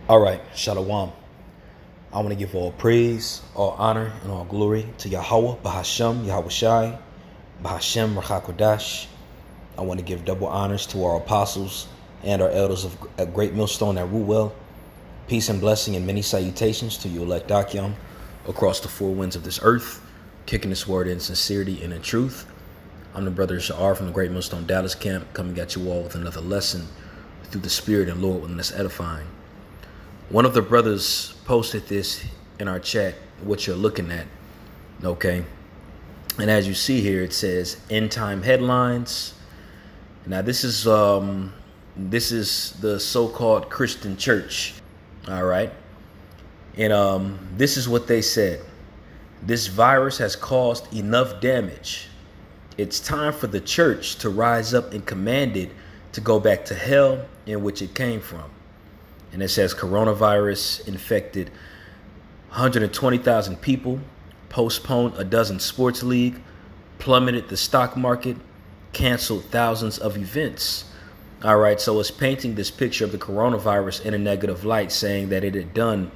All right, Shalom. I want to give all praise, all honor, and all glory to Yahweh, Bahashem, Yahweh Shai, Bahashem, Rachakodash. I want to give double honors to our apostles and our elders of a great millstone at Ruwell. Peace and blessing and many salutations to you elect Akyam across the four winds of this earth, kicking this word in sincerity and in truth. I'm the brother Sha'ar from the Great Millstone Dallas Camp, coming at you all with another lesson through the Spirit and Lord within us edifying. One of the brothers posted this in our chat, what you're looking at, okay? And as you see here, it says end time headlines. Now this is the so-called Christian church, all right? And this is what they said. This virus has caused enough damage. It's time for the church to rise up and command it to go back to hell in which it came from. And it says coronavirus infected 120,000 people, postponed a dozen sports leagues, plummeted the stock market, canceled thousands of events. All right, so it's painting this picture of the coronavirus in a negative light, saying that it had done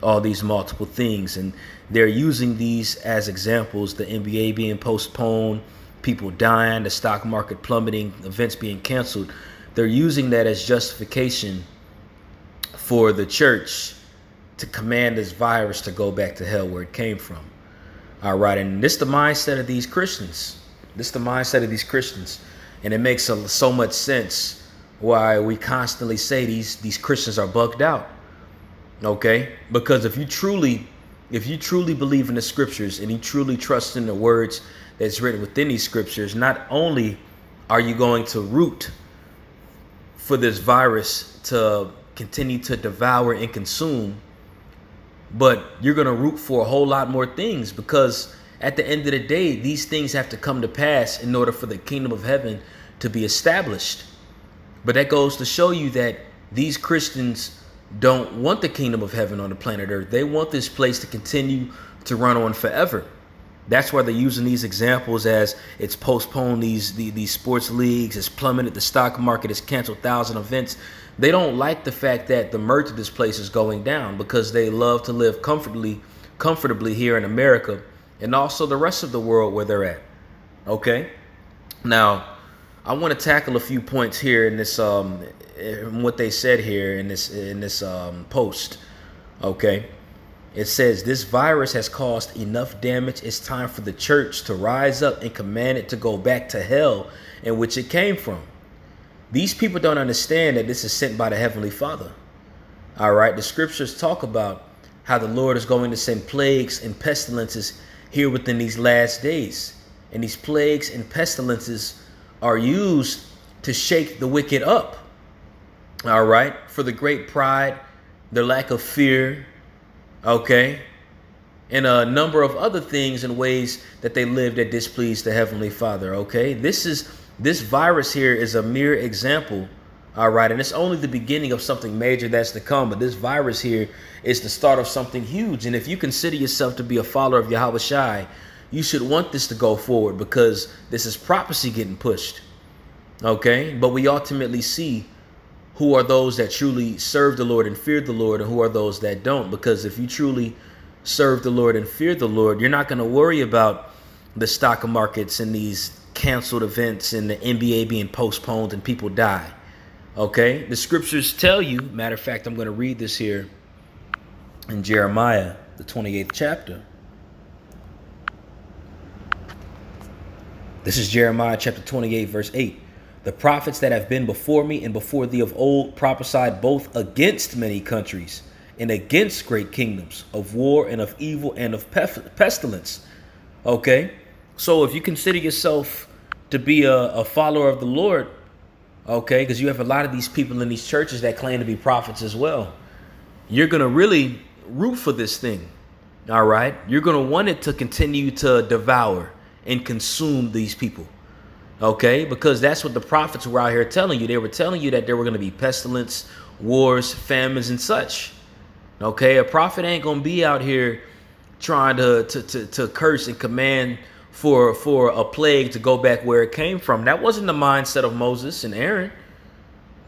all these multiple things. And they're using these as examples, the NBA being postponed, people dying, the stock market plummeting, events being canceled. They're using that as justification for the church to command this virus to go back to hell where it came from. All right, and this is the mindset of these Christians. This is the mindset of these Christians. And it makes so much sense why we constantly say these Christians are bugged out. Okay? Because if you truly believe in the scriptures and you truly trust in the words that's written within these scriptures, not only are you going to root for this virus to continue to devour and consume, but you're going to root for a whole lot more things, because at the end of the day, these things have to come to pass in order for the kingdom of heaven to be established. But that goes to show you that these Christians don't want the kingdom of heaven on the planet Earth. They want this place to continue to run on forever. That's why they're using these examples as it's postponed these sports leagues, it's plummeted the stock market, it's canceled 1,000 events. They don't like the fact that the merch of this place is going down, because they love to live comfortably here in America and also the rest of the world where they're at. Okay? Now, I want to tackle a few points here in this in what they said here in this post. Okay? It says this virus has caused enough damage. It's time for the church to rise up and command it to go back to hell in which it came from. These people don't understand that this is sent by the Heavenly Father. All right. The scriptures talk about how the Lord is going to send plagues and pestilences here within these last days. And these plagues and pestilences are used to shake the wicked up. All right. For the great pride, their lack of fear. Okay. And a number of other things and ways that they live that displease the Heavenly Father. Okay. This virus here is a mere example, all right, and it's only the beginning of something major that's to come. But this virus here is the start of something huge. And if you consider yourself to be a follower of Yahweh Shai, you should want this to go forward, because this is prophecy getting pushed, okay? But we ultimately see who are those that truly serve the Lord and fear the Lord, and who are those that don't. Because if you truly serve the Lord and fear the Lord, you're not going to worry about the stock markets and these canceled events and the NBA being postponed and people die. Okay, the scriptures tell you, matter of fact, I'm going to read this here in Jeremiah, the 28th chapter. This is Jeremiah chapter 28, verse 8. The prophets that have been before me and before thee of old prophesied both against many countries and against great kingdoms, of war and of evil and of pestilence. Okay, so if you consider yourself to be a follower of the Lord, okay, because you have a lot of these people in these churches that claim to be prophets as well, you're going to really root for this thing, all right? You're going to want it to continue to devour and consume these people, okay? Because that's what the prophets were out here telling you. They were telling you that there were going to be pestilence, wars, famines, and such, okay? A prophet ain't going to be out here trying to curse and command for a plague to go back where it came from. That wasn't the mindset of Moses and Aaron.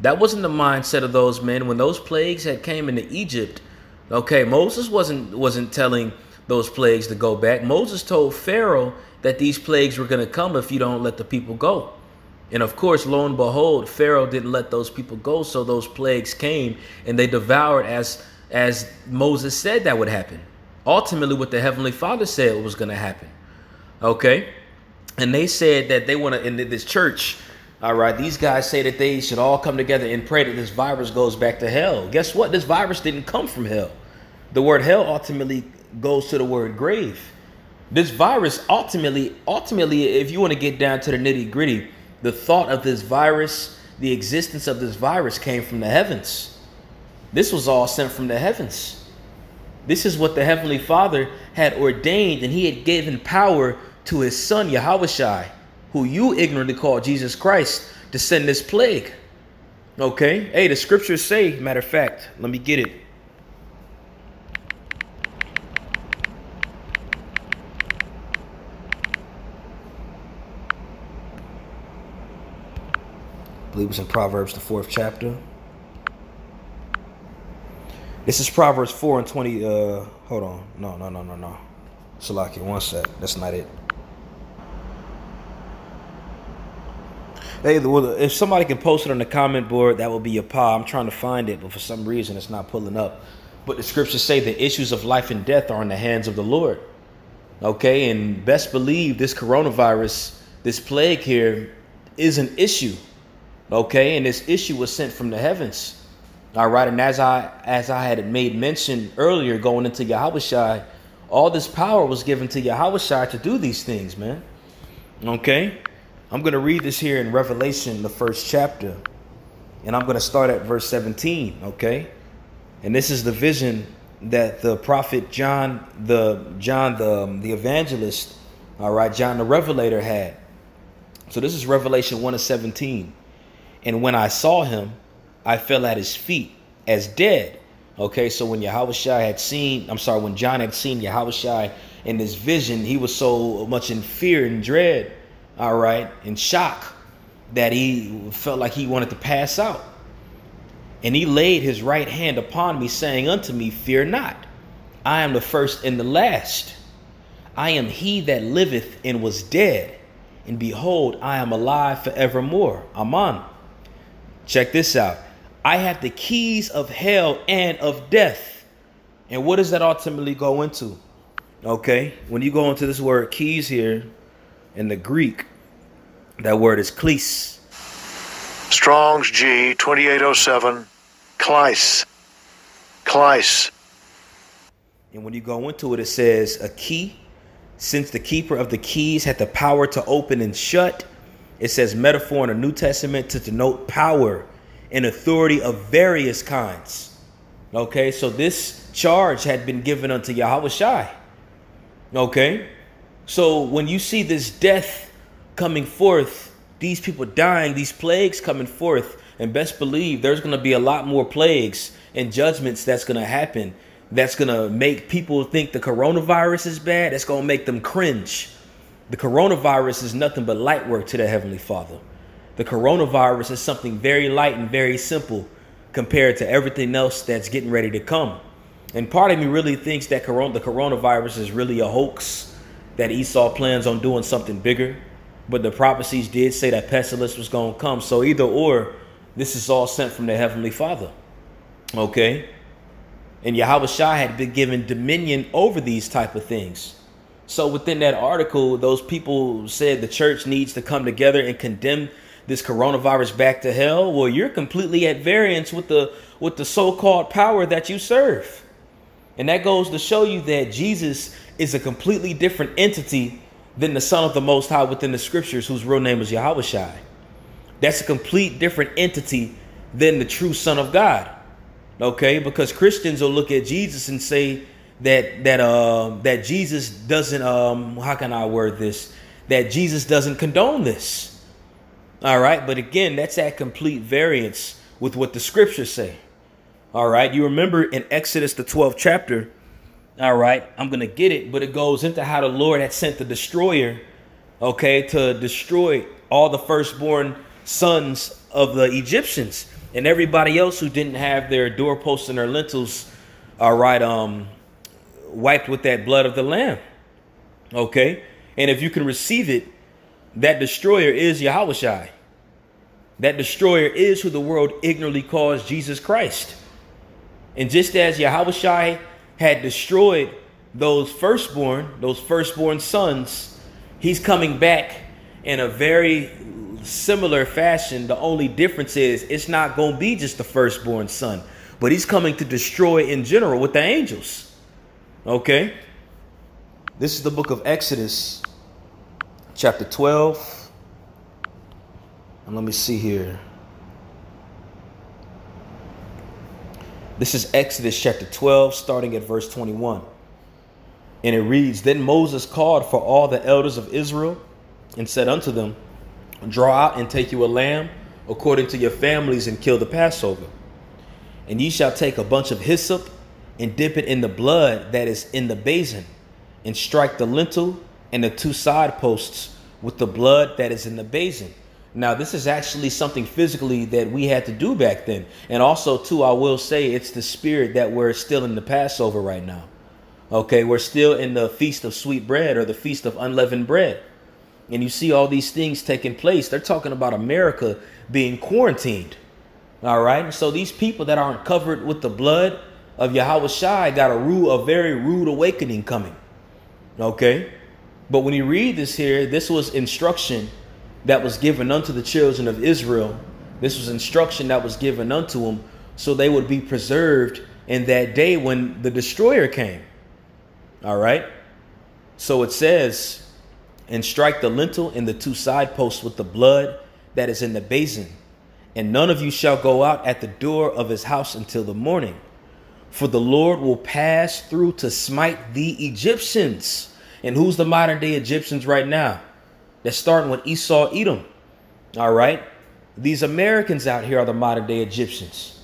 That wasn't the mindset of those men when those plagues had came into Egypt. Okay, Moses wasn't telling those plagues to go back. Moses told Pharaoh that these plagues were going to come if you don't let the people go. And of course, lo and behold, Pharaoh didn't let those people go, so those plagues came and they devoured as Moses said that would happen. Ultimately, what the Heavenly Father said was going to happen. Okay? And they said that they want to, in this church, all right, these guys say that they should all come together and pray that this virus goes back to hell. Guess what? This virus didn't come from hell. The word hell ultimately goes to the word grave. This virus ultimately, if you want to get down to the nitty gritty, the thought of this virus, the existence of this virus came from the heavens. This was all sent from the heavens. This is what the Heavenly Father had ordained, and he had given power to his son, Yahushua, who you ignorantly call Jesus Christ, to send this plague. Okay? Hey, the scriptures say, matter of fact, let me get it. I believe it's in Proverbs, the 4th chapter. This is Proverbs 4 and 20. Hold on. No. Salaki, one sec. That's not it. Hey, if somebody can post it on the comment board, that would be a pie. I'm trying to find it, but for some reason it's not pulling up. But the scriptures say the issues of life and death are in the hands of the Lord. Okay, and best believe this coronavirus, this plague here, is an issue. Okay, and this issue was sent from the heavens. All right, and as I had made mention earlier, going into Yahushua, all this power was given to Yahushua to do these things, man. Okay, I'm going to read this here in Revelation, the 1st chapter, and I'm going to start at verse 17. Okay, and this is the vision that the prophet John the evangelist, all right, John the Revelator had. So this is Revelation 1 and 17. And when I saw him, I fell at his feet as dead. Okay, so when John had seen Yahushua in this vision, he was so much in fear and dread, all right, in shock, that he felt like he wanted to pass out. And he laid his right hand upon me, saying unto me, fear not, I am the first and the last. I am he that liveth and was dead, and behold, I am alive forevermore. Amen. Check this out. I have the keys of hell and of death. And what does that ultimately go into? Okay, when you go into this word keys here in the Greek, that word is kleis. Strong's G 2807, kleis. Kleis. And when you go into it, it says a key. Since the keeper of the keys had the power to open and shut, it says metaphor in the New Testament to denote power and authority of various kinds. Okay, so this charge had been given unto Yahushua. Okay, so when you see this death coming forth, these people dying, these plagues coming forth, and best believe there's going to be a lot more plagues and judgments that's going to happen. That's going to make people think the coronavirus is bad. That's going to make them cringe. The coronavirus is nothing but light work to the Heavenly Father. The coronavirus is something very light and very simple compared to everything else that's getting ready to come. And part of me really thinks that the coronavirus is really a hoax, that Esau plans on doing something bigger. But the prophecies did say that pestilence was going to come. So either or, this is all sent from the Heavenly Father. Okay? And Yahushua had been given dominion over these type of things. So within that article, those people said the church needs to come together and condemn this coronavirus back to hell. Well, you're completely at variance with the so-called power that you serve. And that goes to show you that Jesus is a completely different entity than the Son of the Most High within the scriptures, whose real name is Yahushua. That's a complete different entity than the true Son of God. Okay, because Christians will look at Jesus and say that Jesus doesn't how can I word this? That Jesus doesn't condone this. All right, but again, that's at complete variance with what the scriptures say. All right, you remember in Exodus the 12th chapter. All right, I'm gonna get it, but it goes into how the Lord had sent the destroyer, okay, to destroy all the firstborn sons of the Egyptians, and everybody else who didn't have their doorposts and their lintels, all right, wiped with that blood of the Lamb. Okay, and if you can receive it, that destroyer is Yahushua. That destroyer is who the world ignorantly calls Jesus Christ. And just as Yahushua had destroyed those firstborn sons, he's coming back in a very similar fashion. The only difference is it's not going to be just the firstborn son, but he's coming to destroy in general with the angels. Okay. This is the book of Exodus, chapter 12. And let me see here. This is Exodus chapter 12, starting at verse 21. And it reads, Then Moses called for all the elders of Israel and said unto them, Draw out and take you a lamb according to your families and kill the Passover. And ye shall take a bunch of hyssop and dip it in the blood that is in the basin, and strike the lintel and the two side posts with the blood that is in the basin. Now, this is actually something physically that we had to do back then. And also, too, I will say it's the spirit that we're still in the Passover right now. Okay, we're still in the Feast of Sweet Bread, or the Feast of Unleavened Bread. And you see all these things taking place. They're talking about America being quarantined. All right. So these people that aren't covered with the blood of Yahushua got a very rude awakening coming. Okay. But when you read this here, this was instruction that was given unto the children of Israel. This was instruction that was given unto them so they would be preserved in that day when the destroyer came. All right. So it says, and strike the lintel and the two side posts with the blood that is in the basin. And none of you shall go out at the door of his house until the morning. For the Lord will pass through to smite the Egyptians. And who's the modern day Egyptians right now? That's starting with Esau, Edom. All right. These Americans out here are the modern day Egyptians.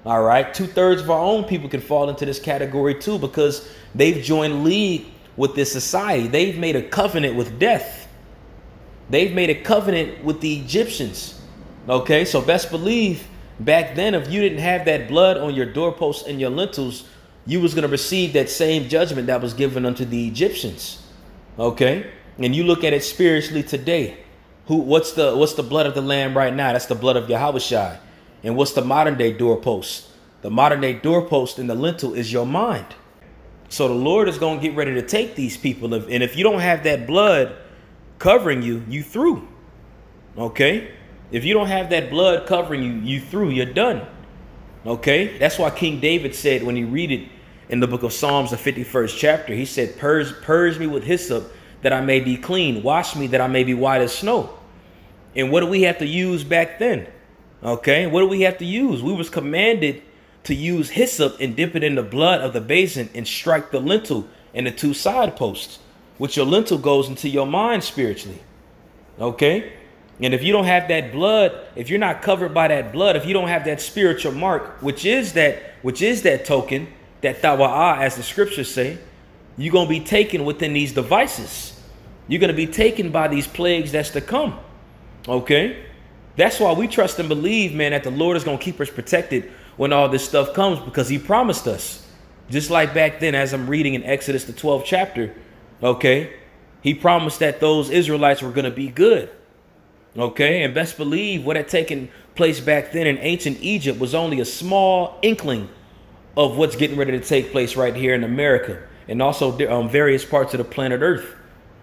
All right. 2/3 of our own people can fall into this category too, because they've joined league with this society. They've made a covenant with death. They've made a covenant with the Egyptians. Okay. So best believe back then, if you didn't have that blood on your doorposts and your lintels, you was going to receive that same judgment that was given unto the Egyptians. Okay. And you look at it spiritually today. What's the blood of the Lamb right now? That's the blood of Yahushua. And what's the modern day doorpost? The modern day doorpost in the lintel is your mind. So the Lord is going to get ready to take these people. And if you don't have that blood covering you, you through. Okay. If you don't have that blood covering you, you through, you're done. Okay. That's why King David said, when you read it in the book of Psalms, the 51st chapter, he said, purge me with hyssop, that I may be clean. Wash me that I may be white as snow. And what do we have to use back then? Okay. What do we have to use? We was commanded to use hyssop and dip it in the blood of the basin and strike the lintel and the two side posts, which your lintel goes into your mind spiritually. Okay. And if you don't have that blood, if you're not covered by that blood, if you don't have that spiritual mark, which is that token, that tawa'ah, as the scriptures say, you're going to be taken within these devices. You're going to be taken by these plagues that's to come. Okay. That's why we trust and believe, man, that the Lord is going to keep us protected when all this stuff comes, because he promised us. Just like back then, as I'm reading in Exodus, the 12th chapter. Okay. He promised that those Israelites were going to be good. Okay. And best believe what had taken place back then in ancient Egypt was only a small inkling of what's getting ready to take place right here in America, and also various parts of the planet Earth.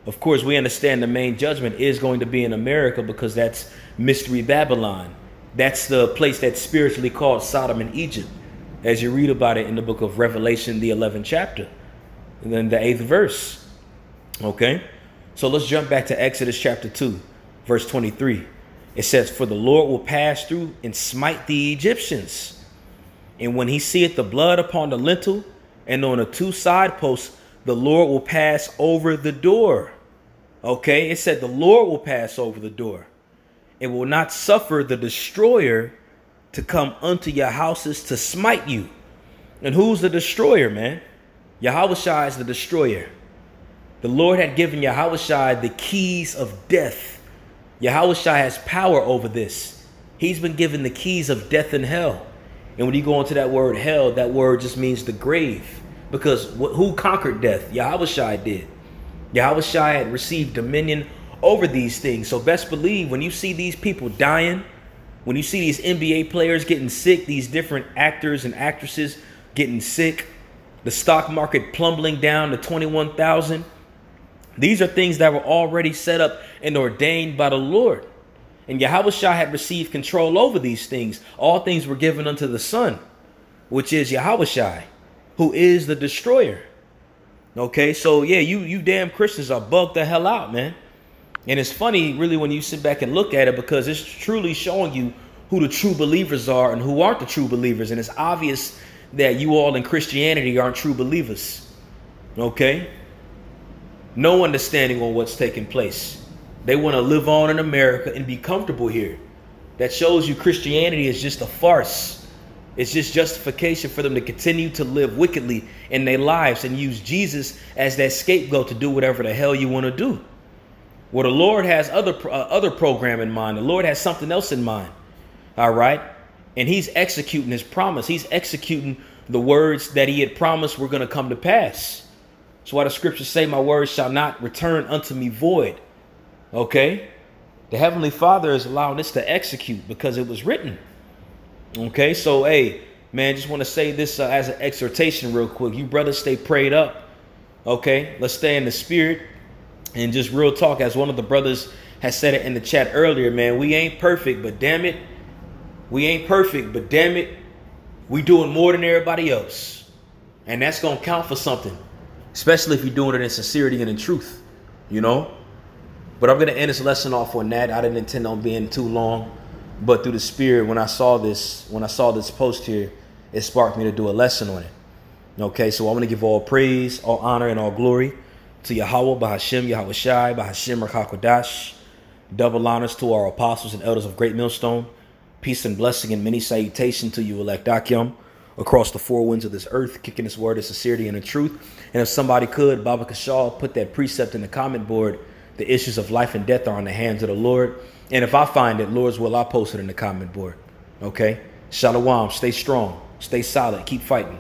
Of course, we understand the main judgment is going to be in America, because that's Mystery Babylon. That's the place that's spiritually called Sodom and Egypt, as you read about it in the book of Revelation, the 11th chapter, and then the 8th verse. Okay, so let's jump back to Exodus chapter 2, verse 23. It says, For the Lord will pass through and smite the Egyptians. And when he seeth the blood upon the lintel and on the two side posts, the Lord will pass over the door. Okay, it said the Lord will pass over the door. It will not suffer the destroyer to come unto your houses to smite you. And who's the destroyer, man? Yahushua is the destroyer. The Lord had given Yahushua the keys of death. Yahushua has power over this. He's been given the keys of death and hell. And when you go into that word hell, that word just means the grave. Because who conquered death? Yahushua did. Yahushua had received dominion over these things. So best believe when you see these people dying, when you see these NBA players getting sick, these different actors and actresses getting sick, the stock market plummeting down to 21,000, these are things that were already set up and ordained by the Lord. And Yahushua had received control over these things. All things were given unto the Son, which is Yahushua, who is the destroyer. Okay, so yeah, you damn Christians are bugged the hell out, man. And it's funny, really, when you sit back and look at it, because it's truly showing you who the true believers are and who aren't the true believers. And it's obvious that you all in Christianity aren't true believers. Okay? No understanding on what's taking place. They want to live on in America and be comfortable here. That shows you Christianity is just a farce. It's just justification for them to continue to live wickedly in their lives and use Jesus as that scapegoat to do whatever the hell you want to do. Well, the Lord has other program in mind. The Lord has something else in mind. All right. And he's executing his promise. He's executing the words that he had promised were going to come to pass. That's why the scriptures say my words shall not return unto me void. OK, the Heavenly Father is allowing this to execute because it was written. OK, so, hey, man, just want to say this as an exhortation real quick. You brothers stay prayed up. OK, let's stay in the spirit. And just real talk, as one of the brothers has said it in the chat earlier, man, we ain't perfect, but damn it. We ain't perfect, but damn it, we doing more than everybody else. And that's going to count for something, especially if you're doing it in sincerity and in truth, you know. But I'm going to end this lesson off on that. I didn't intend on being too long, but through the spirit, when I saw this post here, it sparked me to do a lesson on it. Okay, so I want to give all praise, all honor, and all glory to Yahweh, Bahashem, Yahushai, Bahashem, Rakakwadash. Double honors to our apostles and elders of Great Millstone. Peace and blessing and many salutation to you, elect Akyam, across the four winds of this earth, kicking this word of sincerity and the truth. And if somebody could, Baba Kashal, put that precept in the comment board. The issues of life and death are in the hands of the Lord. And if I find it, Lord's will, I'll post it in the comment board. Okay? Shalom. Stay strong. Stay solid. Keep fighting.